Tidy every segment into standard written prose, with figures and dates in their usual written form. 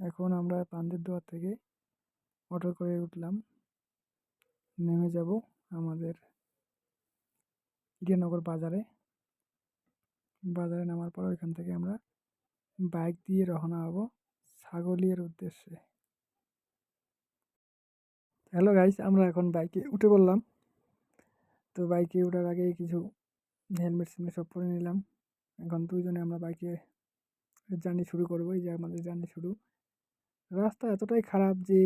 এখন আমরা পান্দের দুয়ার থেকে অটো করে উঠলাম, নেমে যাব আমাদের ইটানগর বাজারে। বাজারে নামার পর ওইখান থেকে আমরা বাইক দিয়ে রওনা হব ছাগলিয়ার উদ্দেশ্যে। হ্যালো গাইস, আমরা এখন বাইকে উঠে পড়লাম। তো বাইকে ওঠার আগে কিছু হেলমেট সেলমেট সব পরে নিলাম। এখন দুইজনে আমরা বাইকে জার্নি শুরু করবো। এই যে আমাদের জার্নি শুরু। রাস্তা এতটাই খারাপ যে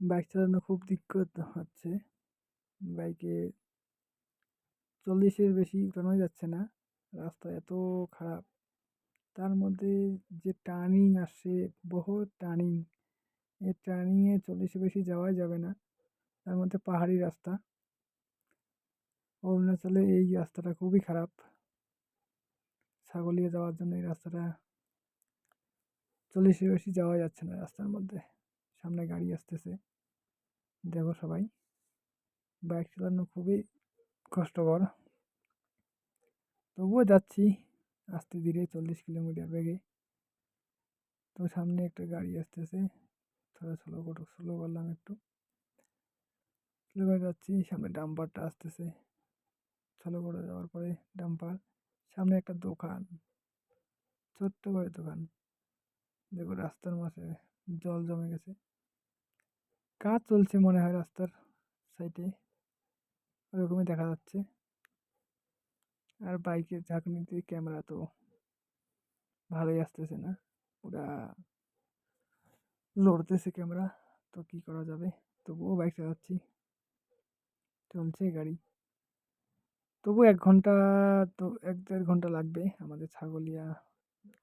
বাইক চালানো খুব দিক্কত হচ্ছে। বাইকে 40-এর বেশি উঠানোই যাচ্ছে না, রাস্তা এত খারাপ। তার মধ্যে যে টার্নিং আসে, বহুত টার্নিং, এই টার্নিংয়ে 40-এর বেশি যাওয়াই যাবে না। তার মধ্যে পাহাড়ি রাস্তা, অরুণাচলে এই রাস্তাটা খুবই খারাপ। ছাগলিয়া যাওয়ার জন্য এই রাস্তাটা 40-এর বেশি যাওয়া যাচ্ছে না রাস্তার মধ্যে। সামনে গাড়ি আসতেছে, দেখো সবাই। বাইক চালানো খুবই কষ্টকর, তবুও যাচ্ছি আস্তে ধীরে 40 কিলোমিটার বেগে। তো সামনে একটা গাড়ি আসতেছে, থোড়া স্লো করলাম একটু, স্লো করে যাচ্ছি। সামনে ডাম্পারটা আসতেছে, স্লো করে যাওয়ার পরে ডাম্পার। সামনে একটা দোকান, ছোট্ট করে দোকান। দেখো রাস্তার মাঝে জল জমে গেছে, কাজ চলছে মনে হয় রাস্তার সাইডে, ওরকমই দেখা যাচ্ছে। আর বাইকের ঝাঁকুনিতে ক্যামেরা তো ভালোই আসতেছে না, পুরা লড়তেছে ক্যামেরা। তো কি করা যাবে, তবুও বাইক চালাচ্ছি, চলছে গাড়ি। তবু 1 ঘন্টা, তো 1-1.5 ঘন্টা লাগবে আমাদের ছাগলিয়া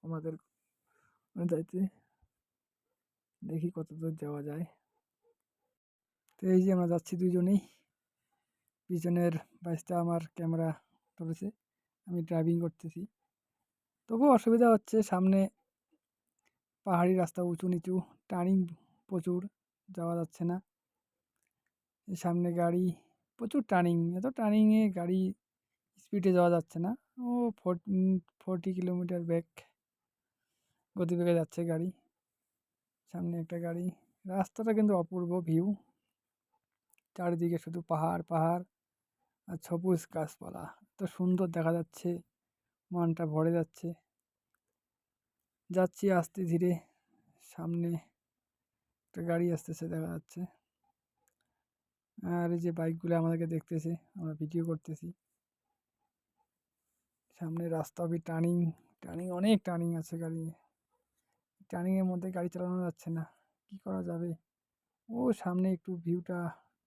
আমাদের যাইতে। দেখি কত দূর যাওয়া যায়। তো এই যে আমরা যাচ্ছি দুজনেই, পিছনের বাইসটা আমার ক্যামেরা ধরেছে, আমি ড্রাইভিং করতেছি। তবু অসুবিধা হচ্ছে, সামনে পাহাড়ি রাস্তা, উঁচু নিচু, টার্নিং প্রচুর, যাওয়া যাচ্ছে না। সামনে গাড়ি, প্রচুর টার্নিং, এত টার্নিংয়ে গাড়ি স্পিডে যাওয়া যাচ্ছে না। ও 40 কিলোমিটার গতিবেগে যাচ্ছে গাড়ি। সামনে একটা গাড়ি। রাস্তাটা কিন্তু অপূর্ব ভিউ, চারিদিকে শুধু পাহাড় পাহাড় আর সবুজ গাছপালা, এত সুন্দর দেখা যাচ্ছে, মনটা ভরে যাচ্ছে। যাচ্ছি আস্তে ধীরে, সামনে একটা গাড়ি আসতেছে দেখা যাচ্ছে। আর এই যে বাইকগুলো আমাদেরকে দেখতেছে, আমরা ভিডিও করতেছি। সামনে রাস্তা হবে টার্নিং, টার্নিং অনেক টার্নিং আছে গাড়ি, টার্নিংয়ের মধ্যে গাড়ি চালানো যাচ্ছে না, কি করা যাবে। ও সামনে একটু ভিউটা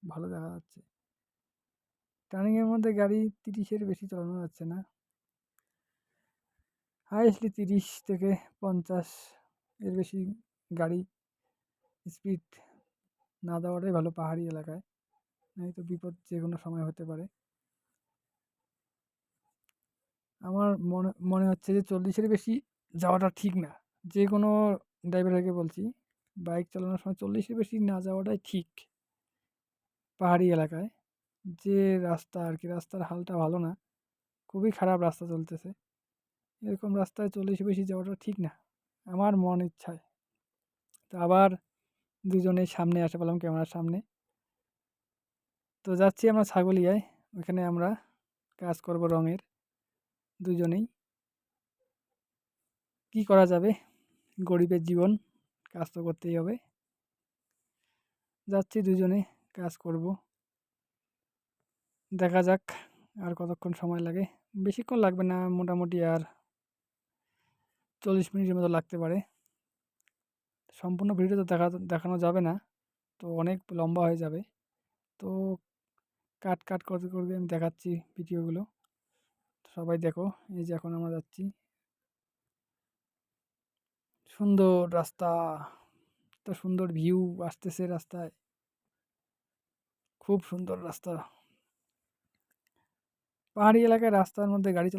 ভালো দেখা যাচ্ছে। টার্নিংয়ের মধ্যে গাড়ি 30-এর বেশি চালানো যাচ্ছে না, হাইয়েস্টলি 30 থেকে 50 এর বেশি গাড়ি স্পিড না দেওয়াটাই ভালো পাহাড়ি এলাকায়, নয়তো বিপদ যে কোনো সময় হতে পারে। আমার মনে মনে হচ্ছে যে 40-এর বেশি যাওয়াটা ঠিক না। যে কোনো ড্রাইভারকে বলছি, বাইক চালানোর সময় 40-এর বেশি না যাওয়াটাই ঠিক পাহাড়ি এলাকায়। যে রাস্তা আর কি, রাস্তার হালটা ভালো না, খুবই খারাপ রাস্তা চলতেছে। এরকম রাস্তায় 40-এর বেশি যাওয়াটা ঠিক না আমার মন ইচ্ছায়। তো আবার দুজনে সামনে আসে পেলাম ক্যামেরার সামনে। তো যাচ্ছি আমরা ছাগলিয়ায়, ওইখানে আমরা কাজ করব রঙের দুজনেই। কি করা যাবে, গরিবের জীবন, কাজ তো করতেই হবে। যাচ্ছি দুজনে, কাজ করব, দেখা যাক আর কতক্ষণ সময় লাগে। বেশিক্ষণ লাগবে না, মোটামুটি আর 40 মিনিটের মতো লাগতে পারে। সম্পূর্ণ ভিডিও তো দেখানো যাবে না, তো অনেক লম্বা হয়ে যাবে। তো কাট কাট করতে করতে আমি দেখাচ্ছি ভিডিওগুলো, সবাই দেখো। এই যে এখন আমরা যাচ্ছি, সুন্দর রাস্তা, এত সুন্দর ভিউ আসতেছে রাস্তায়, খুব সুন্দর রাস্তা। পাহাড়ি এলাকায় রাস্তার মধ্যে গাড়ি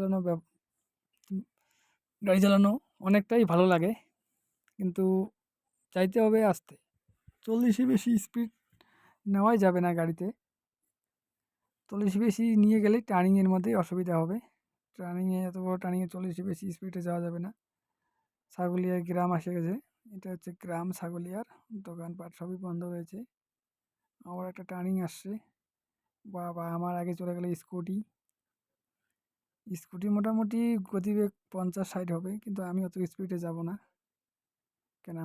চালানো অনেকটাই ভালো লাগে, কিন্তু চাইতে হবে আস্তে। 40-এর বেশি স্পিড নেওয়াই যাবে না গাড়িতে, 40 বেশি নিয়ে গেলে টার্নিংয়ের মধ্যেই অসুবিধা হবে। টার্নিংয়ে, এত বড় টার্নিংয়ে 40-এর বেশি স্পিডে যাওয়া যাবে না। ছাগলিয়া গ্রাম এসে গেছে, এটা হচ্ছে গ্রাম ছাগলিয়ার। দোকানপাট সবই বন্ধ রয়েছে। আবার একটা টার্নিং আসছে। বাবা! আমার আগে চলে গেল স্কুটি। স্কুটি মোটামুটি গতিবেগ ৫০-৬০ হবে। কিন্তু আমি অত স্পিডে যাব না। কেন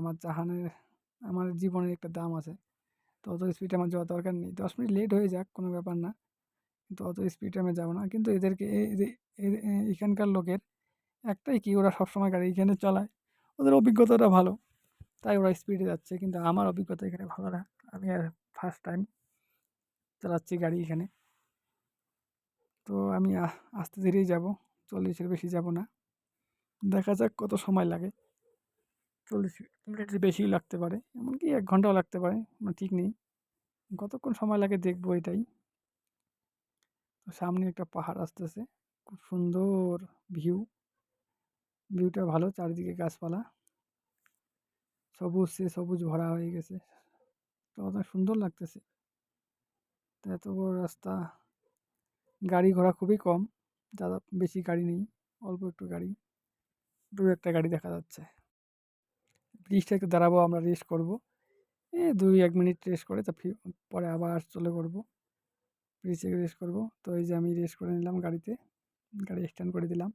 আমার জীবনের একটা দাম আছে। তো অত স্পিডে আমার যাওয়ার দরকার নেই। ১০ মিনিট লেট হয়ে যাক, কোনো ব্যাপার না। কিন্তু অত স্পিডে আমি যাব না। কিন্তু এদেরকে এখানকার লোকের একটাই কি, ওরা সবসময় গাড়ি এখানে চালায়। ওদের অভিজ্ঞতাটা ভালো। তাই ওরা স্পিডে যাচ্ছে। কিন্তু আমার অভিজ্ঞতা এখানে ভালো না। আমি ফার্স্ট টাইম চালাচ্ছি গাড়ি এখানে। তো আমি আস্তে ধীরেই যাব। ৪০-এর বেশি যাব না। দেখা যাক কত সময় লাগে। ৪০ মিনিটের বেশিই লাগতে পারে। এমনকি ১ ঘন্টাও লাগতে পারে। আমার ঠিক নেই। কতক্ষণ সময় লাগে দেখব এটাই। তো সামনে একটা পাহাড় আসতেছে। খুব সুন্দর ভিউ। ভিউটা ভালো। চারিদিকে গাছপালা। সবুজে সবুজ ভরা হয়ে গেছে। তো অনেক সুন্দর লাগতেছে। তো এত বড় রাস্তা। গাড়ি ঘোড়া খুবই কম। বেশি গাড়ি নেই। অল্প একটু গাড়ি। ২-১ টা গাড়ি দেখা যাচ্ছে। ব্রিজটা একটু দাঁড়াবো, আমরা রেস্ট করব। ২-১ মিনিট রেস্ট করে পরে আবার চলে পড়ব। ব্রিজে রেস্ট করব। তো এই যে আমি রেস্ট করে নিলাম গাড়িতে। গাড়ি স্ট্যান্ড করে দিলাম।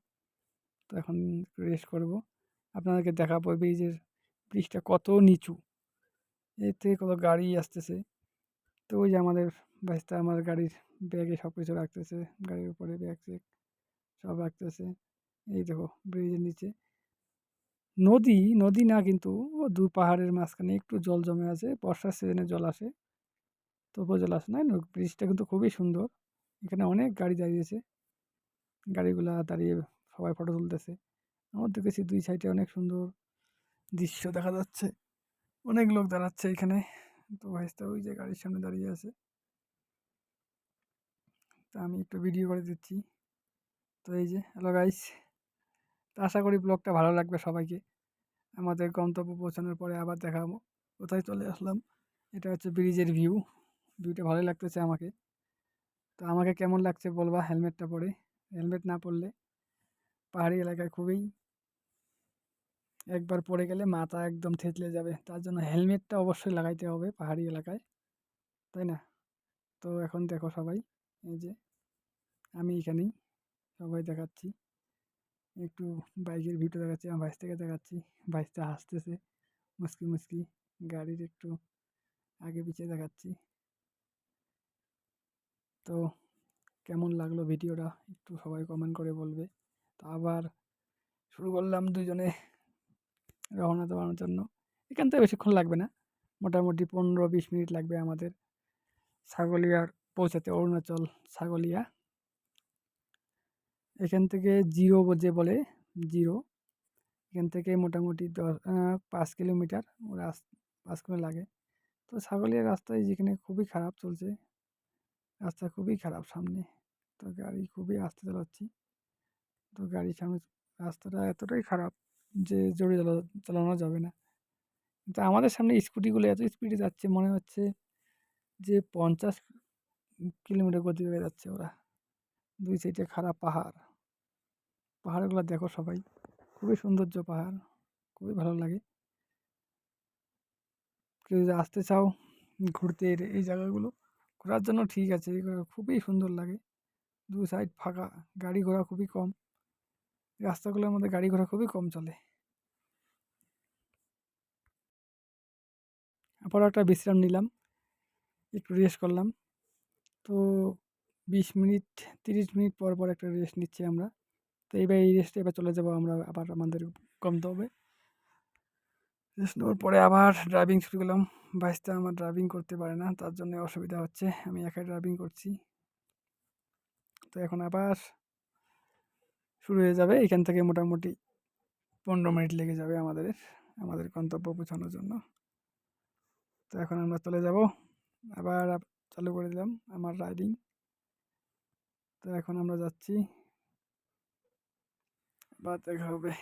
তো এখন রেস্ট করব। আপনাদেরকে দেখাবো ব্রিজটা কত নিচু। এর থেকে কত গাড়ি আসতেছে। তো ওই যে আমাদের ভাইস্তা আমার গাড়ির ব্যাগে সব কিছু রাখতেছে। গাড়ির উপরে ব্যাগ-ট্যাগ সব রাখতেছে। এই দেখো ব্রিজের নিচে নদী না, কিন্তু ও ২ পাহাড়ের মাঝখানে একটু জল জমে আছে। বর্ষার সিজনে জল আসে। তবুও জল আসে না। ব্রিজটা কিন্তু খুবই সুন্দর। এখানে অনেক গাড়ি দাঁড়িয়েছে। গাড়িগুলা দাঁড়িয়ে সবাই ফটো তুলতেছে। আমার দেখেছি ২ সাইডে অনেক সুন্দর দৃশ্য দেখা যাচ্ছে। অনেক লোক দাঁড়াচ্ছে এখানে। তো ভাইস্তা ওই যে গাড়ির সামনে দাঁড়িয়ে আছে। তো আমি একটু ভিডিও করে দিচ্ছি। তো এই যে হ্যালো গাইস। তো আশা করি ব্লগটা ভালো লাগবে সবাইকে। আমাদের গন্তব্য পৌঁছানোর পরে আবার দেখাবো। কোথায় চলে আসলাম। এটা হচ্ছে ব্রিজের ভিউ। ভিউটা ভালোই লাগতেছে আমাকে। তো আমাকে কেমন লাগছে বলবা হেলমেটটা পরে। হেলমেট না পরলে পাহাড়ি এলাকায় খুবই, একবার পড়ে গেলে মাথা একদম থেঁতলে যাবে। তার জন্য হেলমেটটা অবশ্যই লাগাইতে হবে পাহাড়ি এলাকায়। তাই না? তো এখন দেখো সবাই, এই যে আমি এখানেই সবাই দেখাচ্ছি। একটু বাইকের ভিউটা দেখাচ্ছি, আমার ভাইস্তাকে দেখাচ্ছি। ভাইস্তা হাসতেছে মুচকি, মুচকি। গাড়ির একটু আগে পিছে দেখাচ্ছি। তো কেমন লাগলো ভিডিওটা একটু সবাই কমেন্ট করে বলবে। তো আবার শুরু করলাম দুজনে রওনা দেওয়ার জন্য। এখান থেকে বেশিক্ষণ লাগবে না। মোটামুটি ১৫-২০ মিনিট লাগবে আমাদের ছাগলিয়ার পৌঁছাতে, অরুণাচল ছাগলিয়া। এখান থেকে জিরো যে বলে, জিরো, এখান থেকে মোটামুটি ৫ কিলোমিটার ৫ কিলো লাগে। তো ছাগলিয়ার রাস্তায় যেখানে খুবই খারাপ চলছে। রাস্তা খুবই খারাপ সামনে। তো গাড়ি খুবই আস্তে চালাচ্ছি। তো গাড়ির সামনে রাস্তাটা এতটাই খারাপ যে জোরে চালানো যাবে না। কিন্তু আমাদের সামনে স্কুটিগুলো এত স্পিডে যাচ্ছে, মনে হচ্ছে যে ৫০ কিলোমিটার গতিবেগে যাচ্ছে ওরা। ২ সাইডে খারাপ পাহাড়। পাহাড়গুলো দেখো সবাই। খুবই সৌন্দর্য পাহাড়। খুবই ভালো লাগে। কেউ যদি আসতে চাও ঘুরতে এই জায়গাগুলো, ঘোরার জন্য ঠিক আছে। এগুলো খুবই সুন্দর লাগে। ২ সাইড ফাঁকা। গাড়ি ঘোড়া খুবই কম। রাস্তাগুলোর মধ্যে গাড়ি ঘোড়া খুবই কম চলে। পরে একটা বিশ্রাম নিলাম। একটু রেস্ট করলাম। তো ২০ মিনিট ৩০ মিনিট পর একটা রেস্ট নিচ্ছি আমরা। তো এবার এই রেস্টে এবার চলে যাবো আমরা আবার আমাদের গন্তব্যে। রেস্ট নেওয়ার পরে আবার ড্রাইভিং শুরু করলাম। ভাইস্তা আমার ড্রাইভিং করতে পারে না। তার জন্য অসুবিধা হচ্ছে। আমি একাই ড্রাইভিং করছি। তো এখন আবার শুরু হয়ে যাবে। এখান থেকে মোটামুটি ১৫ মিনিট লেগে যাবে আমাদের গন্তব্য পৌঁছানোর জন্য। তো এখন আমরা চলে যাব। আবার চালু করে দিলাম আমার রাইডিং। তো এখন আমরা যাচ্ছি। আবার দেখা হবে।